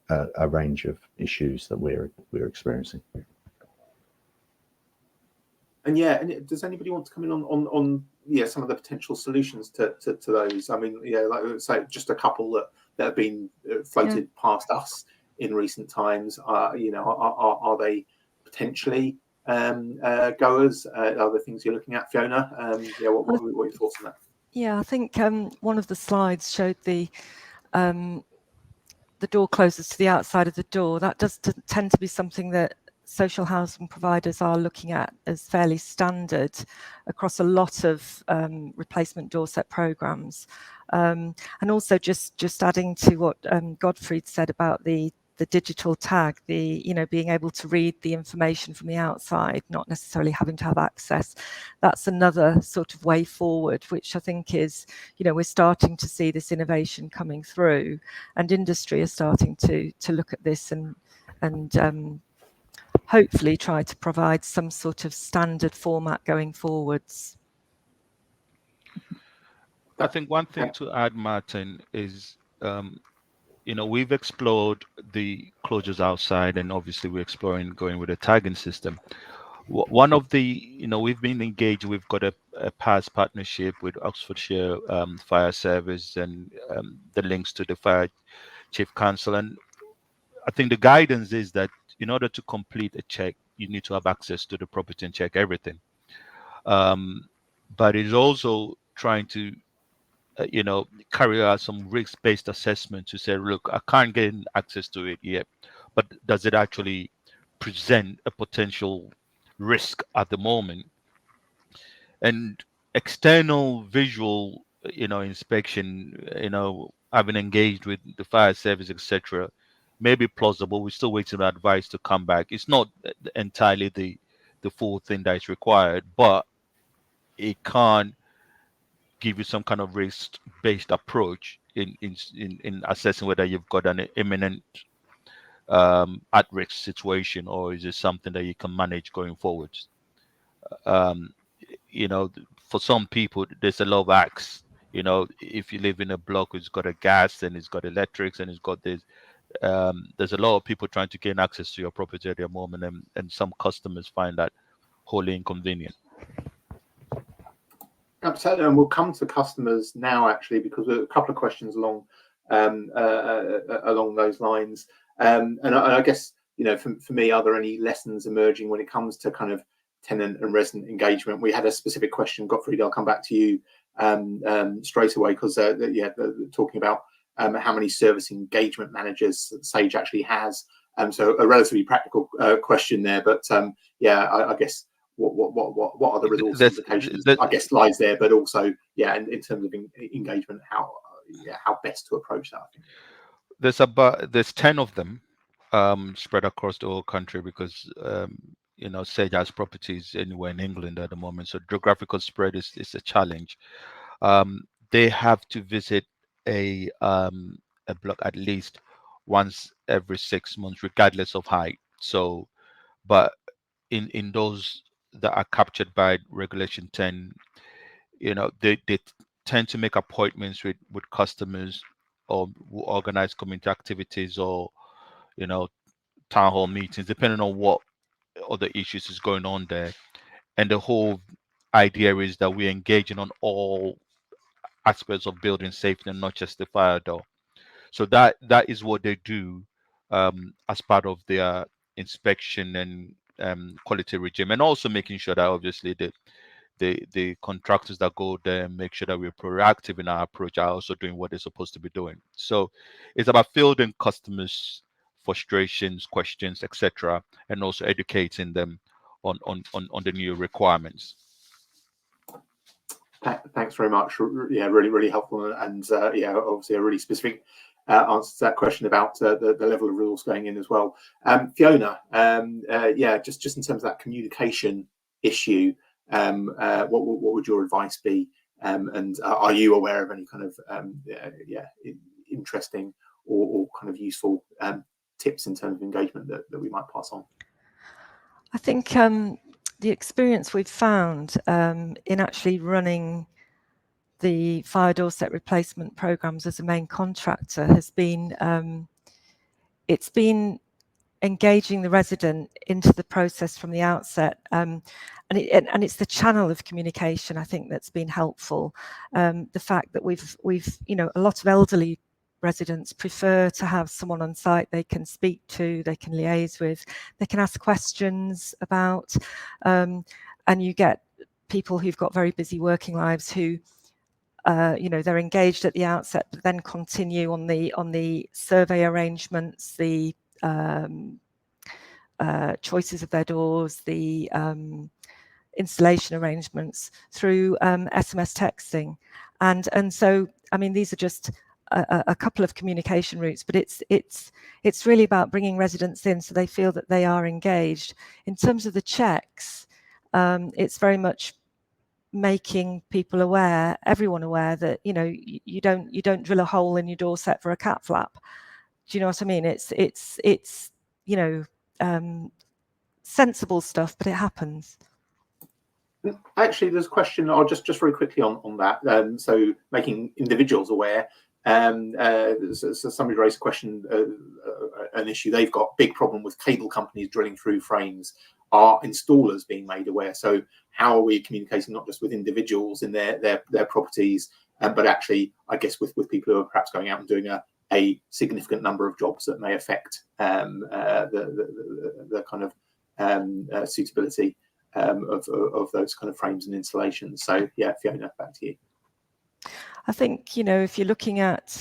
a range of issues that we're experiencing. And yeah, and does anybody want to come in on yeah, some of the potential solutions to those? I mean, yeah, like say just a couple that have been floated past us in recent times. You know, are they potentially goers? Are there things you're looking at, Fiona? Yeah, what are your thoughts on that? Yeah, I think one of the slides showed the door closes to the outside of the door. That does tend to be something that social housing providers are looking at as fairly standard across a lot of replacement door set programs. And also just adding to what Godfried said about the digital tag, you know, being able to read the information from the outside, not necessarily having to have access. That's another sort of way forward, which I think is, you know, we're starting to see this innovation coming through, and industry is starting to look at this and hopefully try to provide some sort of standard format going forwards. I think one thing to add, Martin, is you know, we've explored the closures outside, and obviously we're exploring going with a tagging system. One of the, you know, we've been engaged, we've got a past partnership with Oxfordshire Fire Service, and the links to the Fire Chief Council. And I think the guidance is that in order to complete a check, you need to have access to the property and check everything. But it's also trying to you know, carry out some risk-based assessment to say, look, I can't get access to it yet, but does it actually present a potential risk at the moment? And external visual, you know, inspection, you know, having engaged with the fire service, etc., may be plausible. We're still waiting for advice to come back. It's not entirely the full thing that is required, but it can't give you some kind of risk-based approach in assessing whether you've got an imminent at-risk situation, or is it something that you can manage going forwards. You know, for some people, there's a lot of acts. You know, if you live in a block it's got a gas and it's got electrics and it's got this, there's a lot of people trying to gain access to your property at the moment, and some customers find that wholly inconvenient. Absolutely, and we'll come to customers now, actually, because there are a couple of questions along those lines. And I guess, you know, for me, are there any lessons emerging when it comes to kind of tenant and resident engagement? We had a specific question, Godfried. I'll come back to you straight away, because yeah, talking about how many service engagement managers Sage actually has. So a relatively practical question there, but yeah, I guess. What are the resource implications? I guess lies there, but also, yeah, in terms of engagement, how best to approach that. I think There's 10 of them spread across the whole country, because you know, Sage has properties anywhere in England at the moment, so geographical spread is a challenge. They have to visit a block at least once every 6 months, regardless of height. So, but in those that are captured by Regulation 10, you know, they tend to make appointments with customers, or organize community activities, or, you know, town hall meetings, depending on what other issues is going on there. And the whole idea is that we're engaging on all aspects of building safety, and not just the fire door. So that is what they do as part of their inspection and quality regime, and also making sure that obviously the contractors that go there make sure that we're proactive in our approach are also doing what they're supposed to be doing. So it's about fielding customers' frustrations, questions, etc., and also educating them on the new requirements. Thanks very much. Yeah, really helpful, and yeah, obviously a really specific answer to that question about the level of rules going in as well. Fiona, yeah, just in terms of that communication issue, what would your advice be? And are you aware of any kind of interesting or kind of useful tips in terms of engagement that we might pass on? I think the experience we've found in actually running the fire door set replacement programs as a main contractor has been it's been engaging the resident into the process from the outset, and it's the channel of communication, I think, that's been helpful. The fact that we've a lot of elderly residents prefer to have someone on site they can speak to, they can liaise with, they can ask questions about, and you get people who've got very busy working lives who they're engaged at the outset, but then continue on the survey arrangements, the choices of their doors, the installation arrangements through SMS texting, and so I mean these are just a couple of communication routes, but it's really about bringing residents in so they feel that they are engaged. In terms of the checks, it's very much making people aware, everyone aware, that you don't drill a hole in your door set for a cat flap. Do you know what I mean? It's sensible stuff, but it happens. Actually, there's a question. I'll just very quickly on that. So making individuals aware. So somebody raised a question, an issue they've got. Big problem with cable companies drilling through frames. Are installers being made aware? So how are we communicating not just with individuals in their properties, but actually, I guess, with people who are perhaps going out and doing a significant number of jobs that may affect the kind of suitability of those kind of frames and installations. So yeah, Fiona, back to you. I think if you're looking at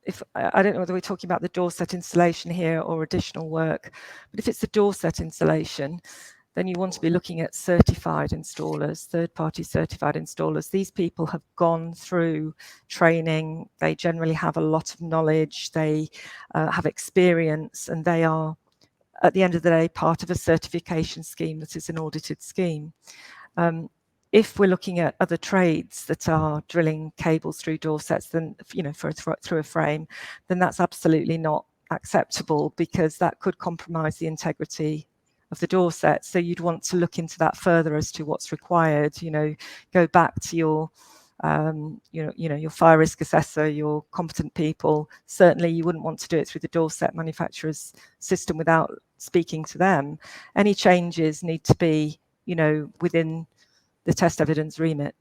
if I don't know whether we're talking about the door set installation here or additional work, but if it's the door set installation, then you want to be looking at certified installers, third-party certified installers. These people have gone through training. They generally have a lot of knowledge. They have experience, and they are, at the end of the day, part of a certification scheme that is an audited scheme. If we're looking at other trades that are drilling cables through door sets, then through a frame, then that's absolutely not acceptable, because that could compromise the integrity of the door set. So you'd want to look into that further as to what's required. Go back to your your fire risk assessor, your competent people. Certainly you wouldn't want to do it through the door set manufacturer's system without speaking to them. Any changes need to be within the test evidence remit.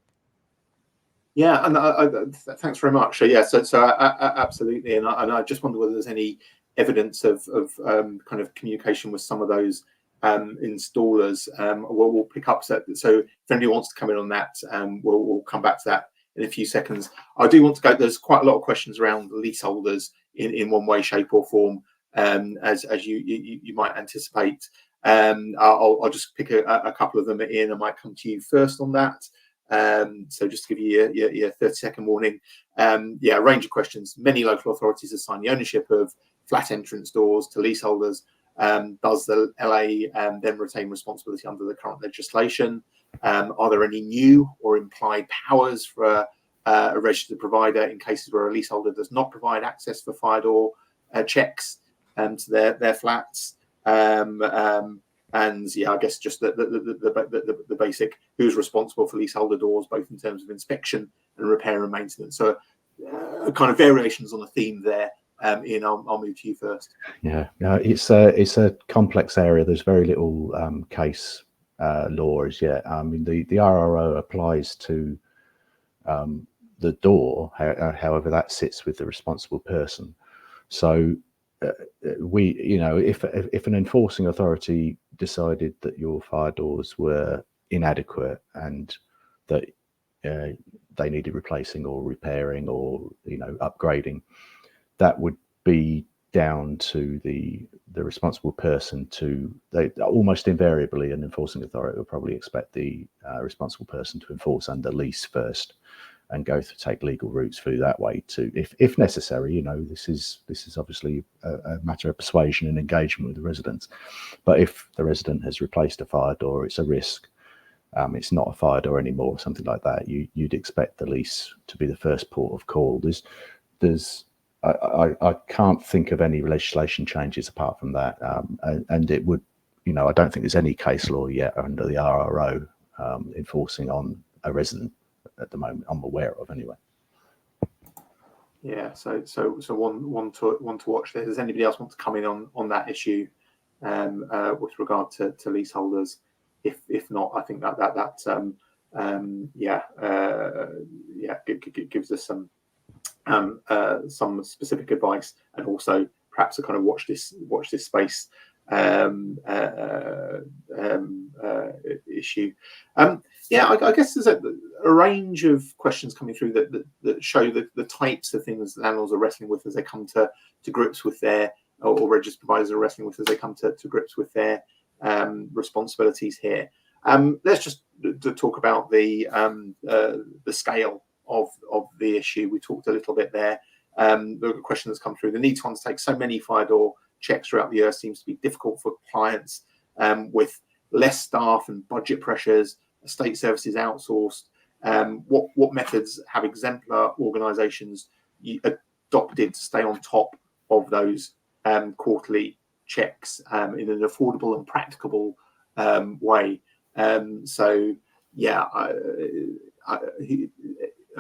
Yeah, and thanks very much. Yeah, so absolutely, and I just wonder whether there's any evidence of kind of communication with some of those installers. We'll pick up. So if anybody wants to come in on that, we'll come back to that in a few seconds. I do want to go. There's quite a lot of questions around leaseholders in one way, shape, or form, as you might anticipate. I'll just pick a couple of them in. I might come to you first on that. So just to give you your 30-second warning. Yeah, a range of questions. Many local authorities assign the ownership of flat entrance doors to leaseholders. Does the LA then retain responsibility under the current legislation? Are there any new or implied powers for a registered provider in cases where a leaseholder does not provide access for fire door checks to their flats? And yeah, I guess just the basic: who's responsible for leaseholder doors, both in terms of inspection and repair and maintenance. So kind of variations on the theme there. Ian, I'll move to you first. Yeah, it's a complex area. There's very little case law as yet. I mean, the RRO applies to the door, however that sits with the responsible person. So if an enforcing authority decided that your fire doors were inadequate and that they needed replacing or repairing or upgrading, that would be down to the responsible person to. They almost invariably, an enforcing authority will probably expect the responsible person to enforce under lease first, and take legal routes through that way to, if necessary. This is obviously a matter of persuasion and engagement with the residents. But if the resident has replaced a fire door, it's a risk. It's not a fire door anymore, something like that. You'd expect the lease to be the first port of call. I can't think of any legislation changes apart from that, and it would, I don't think there's any case law yet under the RRO enforcing on a resident at the moment, I'm aware of anyway. Yeah, so one to watch there. Does anybody else want to come in on that issue with regard to leaseholders? If not, I think that gives us some specific advice, and also perhaps a kind of watch this space issue. I guess there's a range of questions coming through that show the types of things landlords are wrestling with as they come to grips with their, or registered providers are wrestling with as they come to grips with their responsibilities here. Let's just talk about the scale of the issue. We talked a little bit there. The question that's come through: the need to undertake so many fire door checks throughout the year seems to be difficult for clients with less staff and budget pressures, estate services outsourced. What methods have exemplar organisations adopted to stay on top of those quarterly checks in an affordable and practicable way?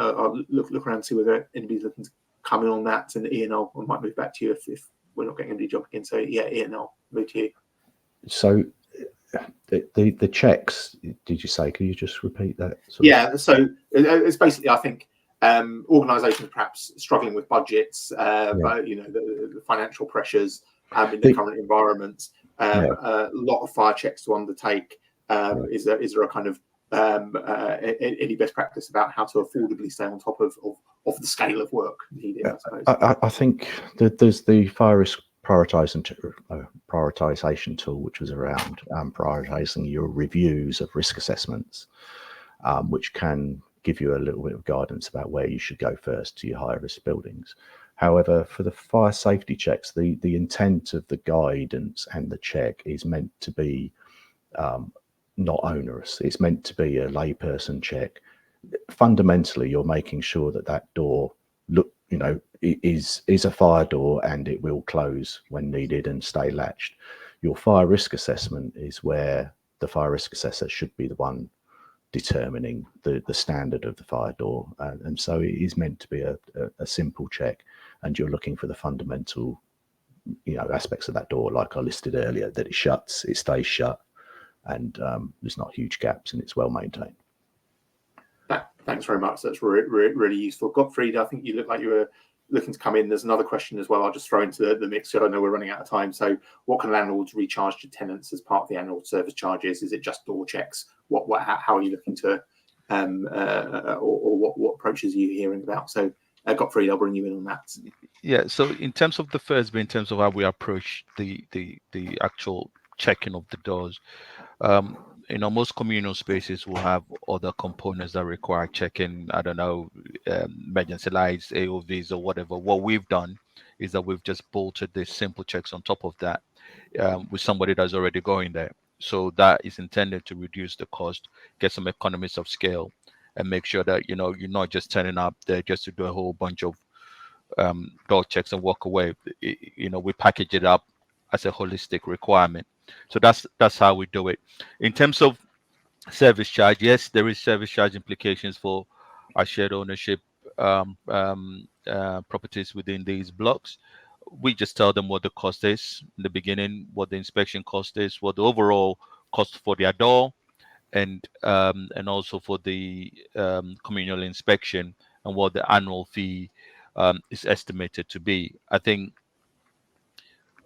I'll look around and see whether anybody's looking to come in on that. And Ian, I might move back to you if we're not getting anybody jumping in. So yeah, Ian, I'll move to you. So the checks, did you say? Can you just repeat that? So it's basically, I think, organisations perhaps struggling with budgets, but the financial pressures in the current environment, a lot of fire checks to undertake. Is there a kind of any best practice about how to affordably stay on top of the scale of work needed? I suppose. I think that there's the fire risk prioritization tool, which was around prioritizing your reviews of risk assessments, which can give you a little bit of guidance about where you should go first to your higher risk buildings. However, for the fire safety checks, the intent of the guidance and the check is meant to be not onerous. It's meant to be a layperson check. Fundamentally, you're making sure that door is a fire door and it will close when needed and stay latched. Your fire risk assessment is where the fire risk assessor should be the one determining the standard of the fire door, and so it is meant to be a simple check, and you're looking for the fundamental aspects of that door, like I listed earlier, that it shuts, it stays shut, and there's not huge gaps, and it's well maintained. Thanks very much. That's really useful. Gottfried, I think you look like you were looking to come in. There's another question as well. I'll just throw into the mix. I know we're running out of time. So, what can landlords recharge to tenants as part of the annual service charges? Is it just door checks? How are you looking to, or what approaches are you hearing about? So, Gottfried, I'll bring you in on that. Yeah. So, in terms of the first bit, in terms of how we approach the actual checking of the doors, most communal spaces will have other components that require checking. I don't know, emergency lights, AOVs, or whatever. What we've done is that we've just bolted these simple checks on top of that with somebody that's already going there. So that is intended to reduce the cost, get some economies of scale, and make sure that you're not just turning up there just to do a whole bunch of door checks and walk away. We package it up as a holistic requirement. So that's how we do it. In terms of service charge, yes, there is service charge implications for our shared ownership properties within these blocks. We just tell them what the cost is in the beginning, what the inspection cost is, what the overall cost for their door, and also for the communal inspection, and what the annual fee is estimated to be. I think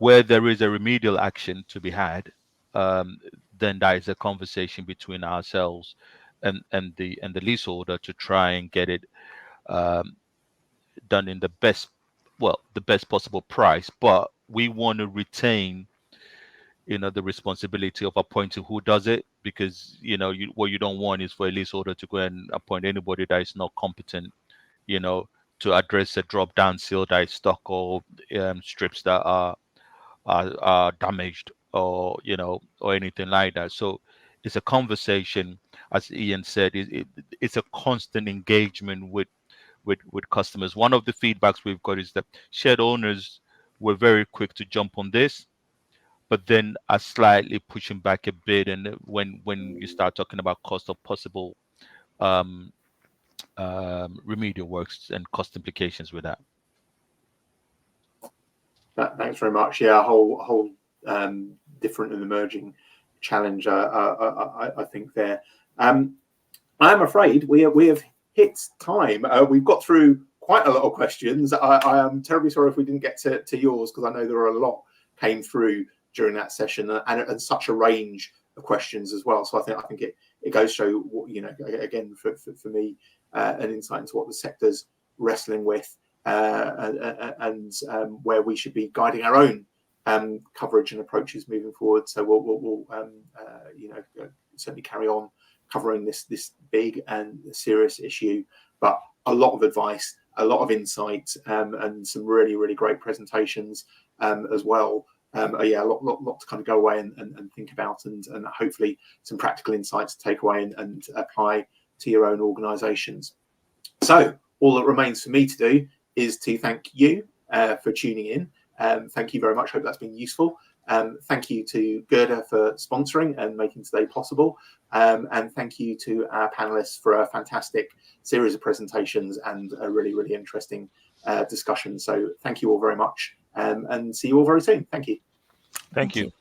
where there is a remedial action to be had, then that is a conversation between ourselves and the leaseholder to try and get it done in the best possible price. But we want to retain, the responsibility of appointing who does it, because what you don't want is for a leaseholder to go and appoint anybody that is not competent, to address a drop down seal that is stuck, or strips that are damaged, or or anything like that. So it's a conversation, as Ian said. It's a constant engagement with customers. One of the feedbacks we've got is that shared owners were very quick to jump on this, but then are slightly pushing back a bit. And when you start talking about cost of possible remedial works and cost implications with that. Thanks very much. Yeah, a whole different and emerging challenge, I think there. I'm afraid we have hit time. We've got through quite a lot of questions. I am terribly sorry if we didn't get to yours, because I know there are a lot came through during that session, and such a range of questions as well. So I think it goes to show what, again, for me, an insight into what the sector's wrestling with, and where we should be guiding our own coverage and approaches moving forward. So we'll certainly carry on covering this big and serious issue, but a lot of advice, a lot of insight, and some really, really great presentations as well. A lot to kind of go away and think about, and hopefully some practical insights to take away and apply to your own organisations. So all that remains for me to do is to thank you for tuning in. Thank you very much. Hope that's been useful. Thank you to Gerda for sponsoring and making today possible. And thank you to our panelists for a fantastic series of presentations and a really, really interesting discussion. So thank you all very much, and see you all very soon. Thank you. Thank you.